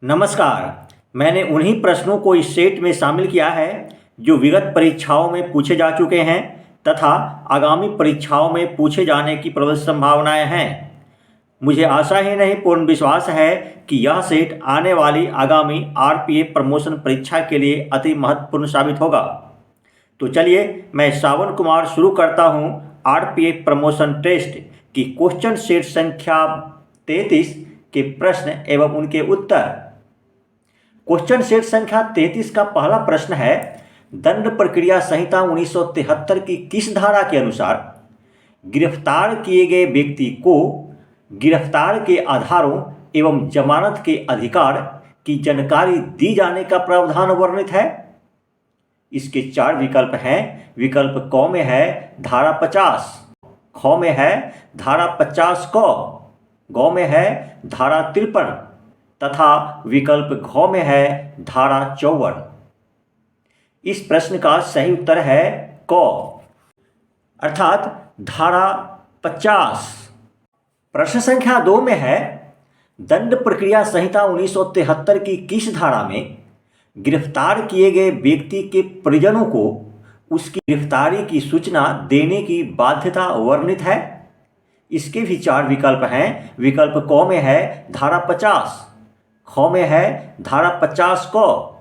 नमस्कार। मैंने उन्हीं प्रश्नों को इस सेट में शामिल किया है जो विगत परीक्षाओं में पूछे जा चुके हैं तथा आगामी परीक्षाओं में पूछे जाने की प्रबल संभावनाएं हैं। मुझे आशा ही नहीं पूर्ण विश्वास है कि यह सेट आने वाली आगामी आरपीए प्रमोशन परीक्षा के लिए अति महत्वपूर्ण साबित होगा। तो चलिए मैं श्रावण कुमार शुरू करता हूँ आरपीए प्रमोशन टेस्ट की क्वेश्चन सेट संख्या 33 के प्रश्न एवं उनके उत्तर। क्वेश्चन सेट संख्या 33 का पहला प्रश्न है, दंड प्रक्रिया संहिता 1973 की किस धारा के अनुसार गिरफ्तार किए गए व्यक्ति को गिरफ्तार के आधारों एवं जमानत के अधिकार की जानकारी दी जाने का प्रावधान वर्णित है? इसके 4 विकल्प हैं। विकल्प क में है धारा 50, ख में है धारा 50 क, ग में है धारा 53 तथा विकल्प घ में है धारा 54। इस प्रश्न का सही उत्तर है क अर्थात धारा 50। प्रश्न संख्या 2 में है, दंड प्रक्रिया संहिता 1973 की किस धारा में गिरफ्तार किए गए व्यक्ति के परिजनों को उसकी गिरफ्तारी की सूचना देने की बाध्यता वर्णित है? इसके भी 4 विकल्प हैं। विकल्प क में है धारा 50, ख में है धारा 50 क,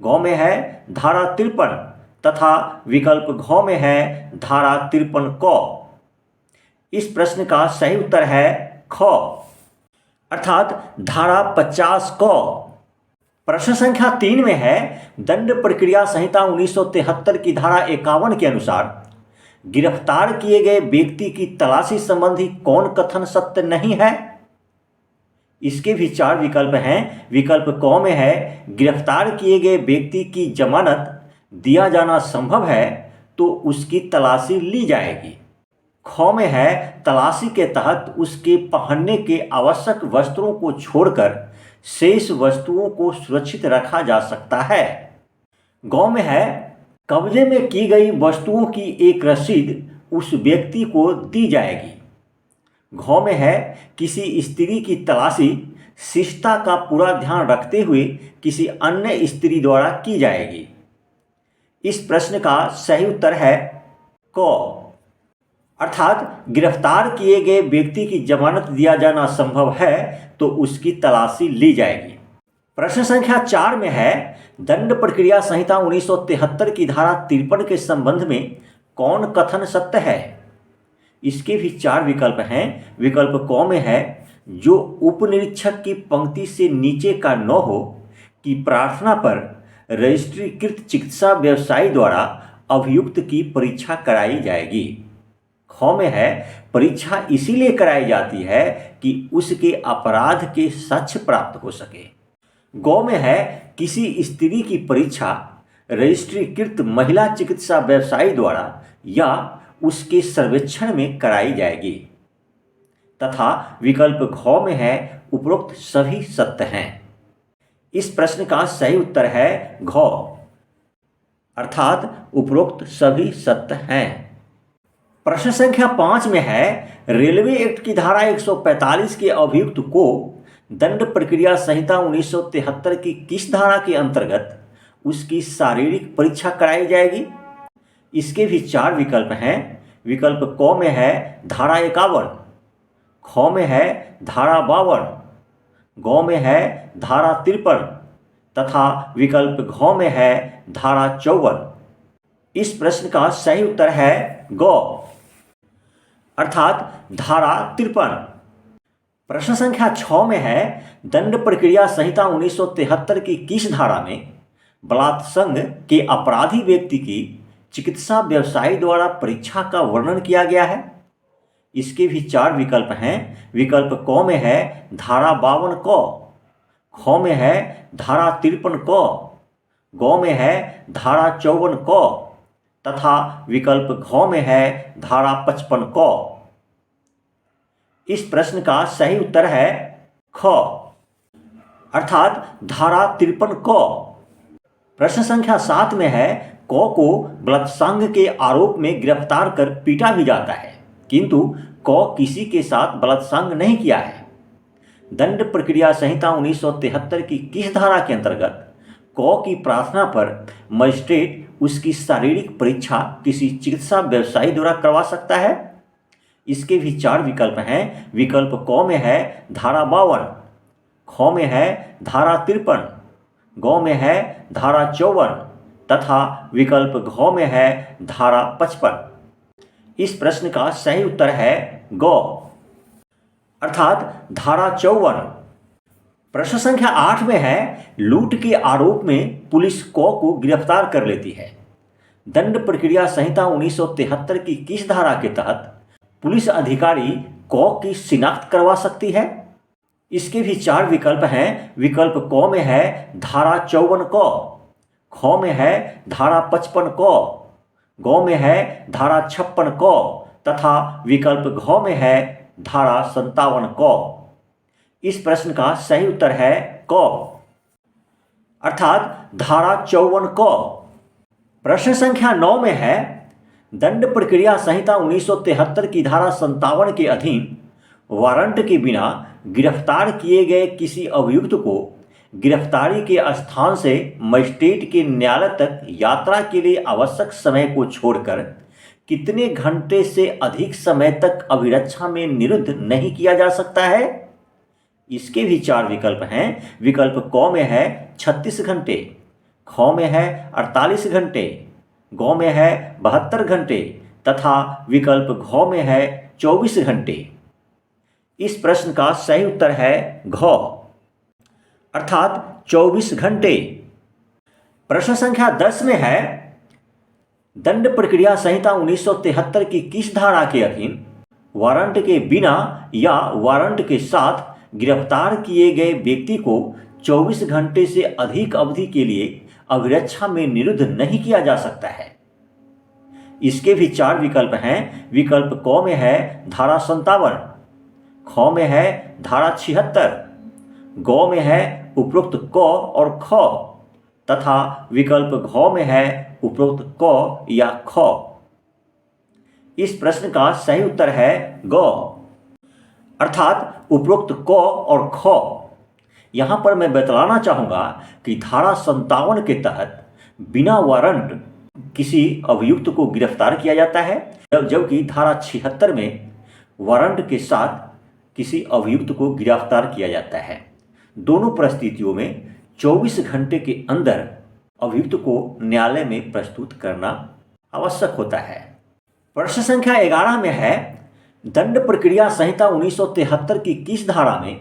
ग में है धारा 53 तथा विकल्प घ में है धारा 53 क। इस प्रश्न का सही उत्तर है ख अर्थात धारा 50 क। प्रश्न संख्या 3 में है, दंड प्रक्रिया संहिता 1973 की धारा 51 के अनुसार गिरफ्तार किए गए व्यक्ति की तलाशी संबंधी कौन कथन सत्य नहीं है? इसके भी 4 विकल्प हैं। विकल्प क में है, गिरफ्तार किए गए व्यक्ति की जमानत दिया जाना संभव है तो उसकी तलाशी ली जाएगी। ख में है, तलाशी के तहत उसके पहनने के आवश्यक वस्त्रों को छोड़कर शेष वस्तुओं को सुरक्षित रखा जा सकता है। ग में है, कब्जे में की गई वस्तुओं की एक रसीद उस व्यक्ति को दी जाएगी। घ में है, किसी स्त्री की तलाशी शिष्टता का पूरा ध्यान रखते हुए किसी अन्य स्त्री द्वारा की जाएगी। इस प्रश्न का सही उत्तर है क अर्थात गिरफ्तार किए गए व्यक्ति की जमानत दिया जाना संभव है तो उसकी तलाशी ली जाएगी। प्रश्न संख्या 4 में है, दंड प्रक्रिया संहिता 1973 की धारा 53 के संबंध में कौन कथन सत्य है? इसके भी 4 विकल्प हैं। विकल्प क में है, जो उपनिरीक्षक की पंक्ति से नीचे का न हो कि प्रार्थना पर रजिस्ट्रीकृत चिकित्सा व्यवसायी द्वारा अभियुक्त की परीक्षा कराई जाएगी। ख में है, परीक्षा इसीलिए कराई जाती है कि उसके अपराध के साक्ष्य प्राप्त हो सके। ग में है, किसी स्त्री की परीक्षा रजिस्ट्रीकृत महिला चिकित्सा व्यवसायी द्वारा या उसके सर्वेक्षण में कराई जाएगी तथा विकल्प घ में है, उपरोक्त सभी सत्य हैं। इस प्रश्न का सही उत्तर है घ अर्थात उपरोक्त सभी सत्य हैं। प्रश्न संख्या 5 में है, रेलवे एक्ट की धारा 145 के अभियुक्त को दंड प्रक्रिया संहिता 1973 की किस धारा के अंतर्गत उसकी शारीरिक परीक्षा कराई जाएगी? इसके भी 4 विकल्प हैं। विकल्प क में है धारा 51, ख में है धारा 52, ग में है धारा 53 तथा विकल्प घ में है धारा 54। इस प्रश्न का सही उत्तर है ग अर्थात धारा 53। प्रश्न संख्या 6 में है, दंड प्रक्रिया संहिता 1973 की किस धारा में बलात्संग के अपराधी व्यक्ति की चिकित्सा व्यवसायी द्वारा परीक्षा का वर्णन किया गया है? इसके भी 4 विकल्प हैं। विकल्प क में है धारा 52 क, ख में है धारा 53 क, ग में है धारा 54 क तथा विकल्प घ में है धारा 55 क। इस प्रश्न का सही उत्तर है ख अर्थात धारा 53 क। प्रश्न संख्या 7 में है, क को बलात्संग के आरोप में गिरफ्तार कर पीटा भी जाता है किंतु क किसी के साथ बलात्संग नहीं किया है। दंड प्रक्रिया संहिता 1973 की किस धारा के अंतर्गत क की प्रार्थना पर मजिस्ट्रेट उसकी शारीरिक परीक्षा किसी चिकित्सा व्यवसायी द्वारा करवा सकता है? इसके भी 4 विकल्प हैं। विकल्प क में है धारा 52, ख में है धारा 53, ग में है धारा 54 तथा विकल्प घ में है धारा 55। इस प्रश्न का सही उत्तर है ग, अर्थात धारा 54। प्रश्न संख्या 8 में है लूट के आरोप में पुलिस क को गिरफ्तार कर लेती है। दंड प्रक्रिया संहिता 1973 की किस धारा के तहत पुलिस अधिकारी क की शिनाख्त करवा सकती है? इसके भी 4 विकल्प हैं। विकल्प क में है धारा 54 क, ख में है धारा 55 क, ग में है धारा 56 क तथा विकल्प घ में है धारा 57 क। इस प्रश्न का सही उत्तर है क, अर्थात धारा 54 क। प्रश्न संख्या 9 में है दंड प्रक्रिया संहिता 1973 की धारा 57 के अधीन वारंट के बिना गिरफ्तार किए गए किसी अभियुक्त को गिरफ्तारी के स्थान से मजिस्ट्रेट के न्यायालय तक यात्रा के लिए आवश्यक समय को छोड़कर कितने घंटे से अधिक समय तक अभिरक्षा में निरुद्ध नहीं किया जा सकता है? इसके भी 4 विकल्प हैं। विकल्प क में है 36 घंटे, ख में है 48 घंटे, ग में है 72 घंटे तथा विकल्प घ में है 24 घंटे। इस प्रश्न का सही उत्तर है घ, अर्थात 24 घंटे। प्रश्न संख्या 10 में है दंड प्रक्रिया संहिता 1973 की किस धारा के अधीन वारंट के बिना या वारंट के साथ गिरफ्तार किए गए व्यक्ति को 24 घंटे से अधिक अवधि के लिए अभिरक्षा में निरुद्ध नहीं किया जा सकता है? इसके भी 4 विकल्प हैं। विकल्प क में है धारा 57, ख में है धारा 76, ग में है उपरोक्त क और ख तथा विकल्प घ में है उपरोक्त क या ख। इस प्रश्न का सही उत्तर है ग, अर्थात उपरोक्त क और ख। यहाँ पर मैं बतलाना चाहूँगा कि धारा 57 के तहत बिना वारंट किसी अभियुक्त को गिरफ्तार किया जाता है, जबकि धारा 76 में वारंट के साथ किसी अभियुक्त को गिरफ्तार किया जाता है। दोनों परिस्थितियों में 24 घंटे के अंदर अभियुक्त को न्यायालय में प्रस्तुत करना आवश्यक होता है। प्रश्न संख्या 11 में है दंड प्रक्रिया संहिता 1973 की किस धारा में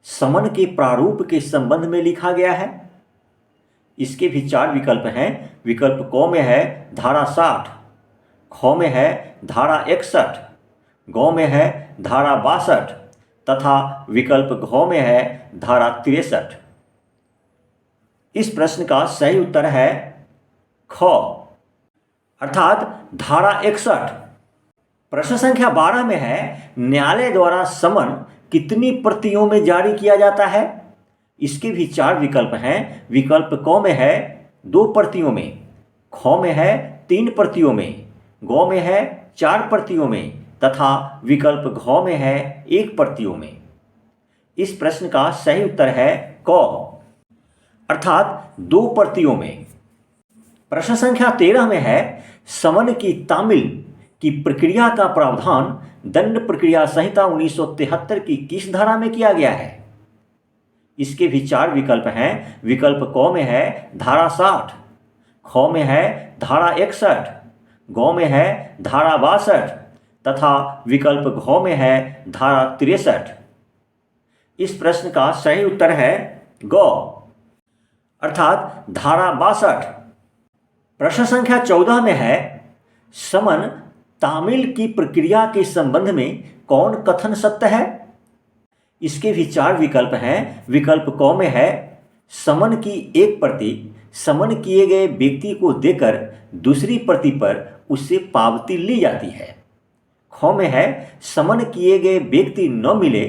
समन के प्रारूप के संबंध में लिखा गया है? इसके भी 4 विकल्प हैं। विकल्प क में है धारा 60, ख में है धारा 61, ग में है धारा 62 तथा विकल्प घ में है धारा 63। इस प्रश्न का सही उत्तर है ख, अर्थात धारा 61। प्रश्न संख्या 12 में है न्यायालय द्वारा समन कितनी प्रतियों में जारी किया जाता है? इसके भी 4 विकल्प हैं। विकल्प क में है 2 प्रतियों में, ख में है 3 प्रतियों में, ग में है 4 प्रतियों में तथा विकल्प घ में है 1 प्रतियों में। इस प्रश्न का सही उत्तर है क, अर्थात 2 प्रतियों में। प्रश्न संख्या 13 में है समन की तामील की प्रक्रिया का प्रावधान दंड प्रक्रिया संहिता 1973 की किस धारा में किया गया है? इसके भी 4 विकल्प हैं। विकल्प क में है धारा 60, ख में है धारा 61, ग में है धारा 62 तथा विकल्प घ में है धारा 63। इस प्रश्न का सही उत्तर है ग, अर्थात धारा 62। प्रश्न संख्या 14 में है समन तामील की प्रक्रिया के संबंध में कौन कथन सत्य है? इसके भी 4 विकल्प हैं। विकल्प क में है समन की एक प्रति समन किए गए व्यक्ति को देकर दूसरी प्रति पर उससे पावती ली जाती है। ख में है समन किए गए व्यक्ति न मिले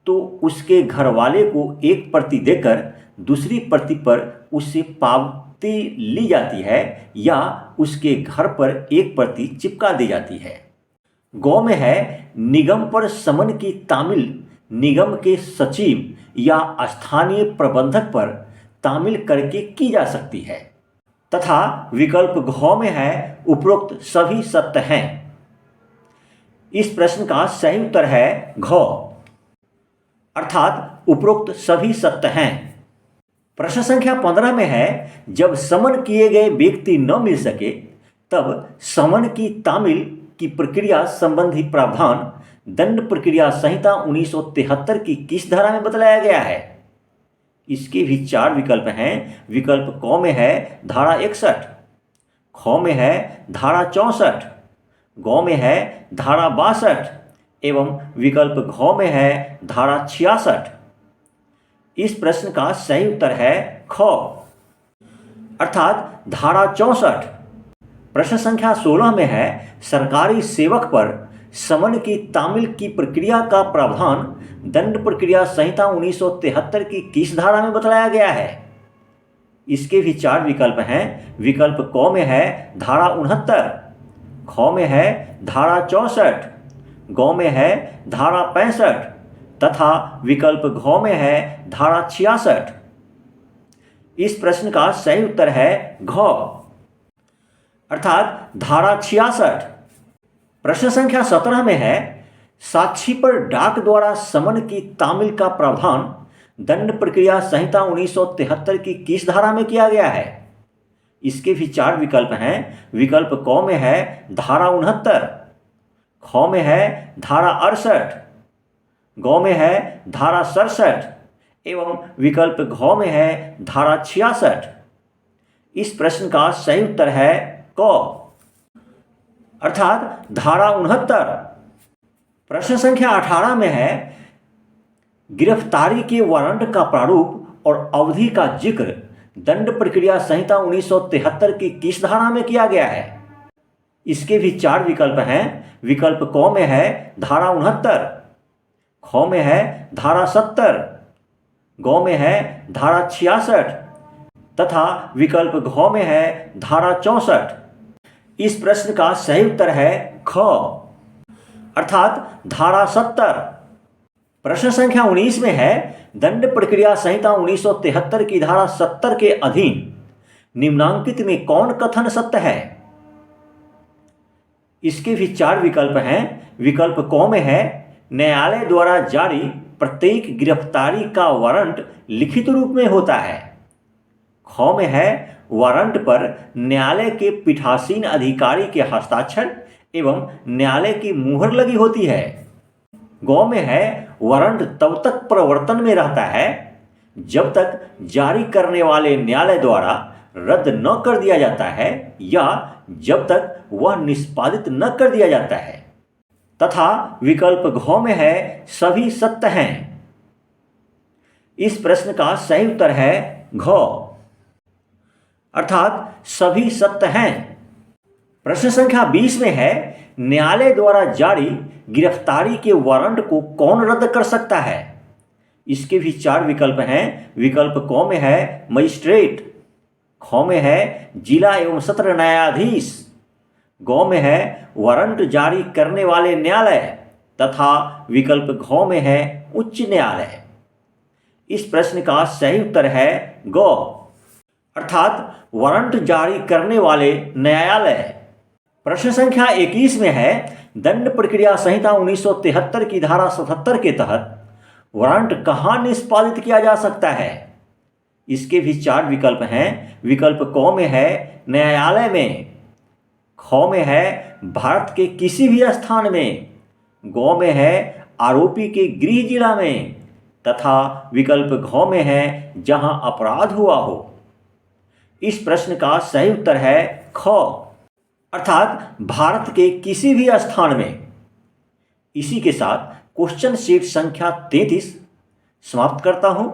तो उसके घर वाले को एक प्रति देकर दूसरी प्रति पर उससे पावती ली जाती है या उसके घर पर एक प्रति चिपका दी जाती है। ग में है निगम पर समन की तामील निगम के सचिव या स्थानीय प्रबंधक पर तामील करके की जा सकती है। तथा विकल्प घ में है उपरोक्त सभी सत्य हैं। इस प्रश्न का सही उत्तर है घ, अर्थात उपरोक्त सभी सत्य हैं। प्रश्न संख्या 15 में है जब समन किए गए व्यक्ति न मिल सके तब समन की तामील की प्रक्रिया संबंधी प्रावधान दंड प्रक्रिया संहिता 1973 की किस धारा में बतलाया गया है? इसके भी 4 विकल्प हैं। विकल्प क में है धारा 61, ख में है धारा 64, ग में है धारा 62 एवं विकल्प घ में है धारा 66। इस प्रश्न का सही उत्तर है ख, अर्थात धारा 64। प्रश्न संख्या 16 में है सरकारी सेवक पर समन की तामील की प्रक्रिया का प्रावधान दंड प्रक्रिया संहिता 1973 की किस धारा में बतलाया गया है? इसके भी 4 विकल्प हैं। विकल्प क में है धारा 69, ख में है धारा 64, ग में है धारा 65 तथा विकल्प घ में है धारा 66। इस प्रश्न का सही उत्तर है घ, अर्थात धारा 66। प्रश्न संख्या 17 में है साक्षी पर डाक द्वारा समन की तामील का प्रावधान दंड प्रक्रिया संहिता 1973 की किस धारा में किया गया है? इसके भी 4 विकल्प हैं। विकल्प क में है धारा 69, ख में है धारा 68, ग में है धारा 67 एवं विकल्प घ में है धारा 66। इस प्रश्न का सही उत्तर है क, अर्थात धारा 69। प्रश्न संख्या 18 में है गिरफ्तारी के वारंट का प्रारूप और अवधि का जिक्र दंड प्रक्रिया संहिता 1973 की किस धारा में किया गया है? इसके भी 4 विकल्प हैं। विकल्प क में है धारा 69, ख में है धारा 70, ग में है धारा 66 तथा विकल्प घ में है धारा 64। इस प्रश्न का सही उत्तर है ख, अर्थात धारा 70। प्रश्न संख्या 19 में है दंड प्रक्रिया संहिता 1973 की धारा 70 के अधीन निम्नांकित में कौन कथन सत्य है? इसके भी 4 विकल्प हैं। विकल्प क में है न्यायालय द्वारा जारी प्रत्येक गिरफ्तारी का वारंट लिखित रूप में होता है। ख में है वारंट पर न्यायालय के पीठासीन अधिकारी के हस्ताक्षर एवं न्यायालय की मुहर लगी होती है। ग में है वारंट तब तक प्रवर्तन में रहता है जब तक जारी करने वाले न्यायालय द्वारा रद्द न कर दिया जाता है या जब तक वह निष्पादित न कर दिया जाता है तथा विकल्प घ में है सभी सत्य हैं। इस प्रश्न का सही उत्तर है घ, अर्थात सभी सत्य हैं। प्रश्न संख्या 20 में है न्यायालय द्वारा जारी गिरफ्तारी के वारंट को कौन रद्द कर सकता है? इसके भी 4 विकल्प हैं। विकल्प क में है मजिस्ट्रेट, ख में है जिला एवं सत्र न्यायाधीश, ग में है वारंट जारी करने वाले न्यायालय तथा विकल्प घ में है उच्च न्यायालय। इस प्रश्न का सही उत्तर है ग, अर्थात वारंट जारी करने वाले न्यायालय। प्रश्न संख्या 21 में है दंड प्रक्रिया संहिता 1973 की धारा 77 के तहत वारंट कहाँ निष्पादित किया जा सकता है? इसके भी 4 विकल्प हैं। विकल्प क में है न्यायालय में, ख में है भारत के किसी भी स्थान में, ग में है आरोपी के गृह जिला में तथा विकल्प घ में है जहां अपराध हुआ हो। इस प्रश्न का सही उत्तर है ख, अर्थात भारत के किसी भी स्थान में। इसी के साथ क्वेश्चन शीट संख्या 33 समाप्त करता हूं।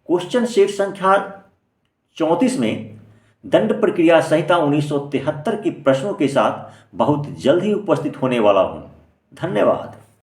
क्वेश्चन शीट संख्या 34 में दंड प्रक्रिया संहिता 1973 के प्रश्नों के साथ बहुत जल्द ही उपस्थित होने वाला हूं। धन्यवाद।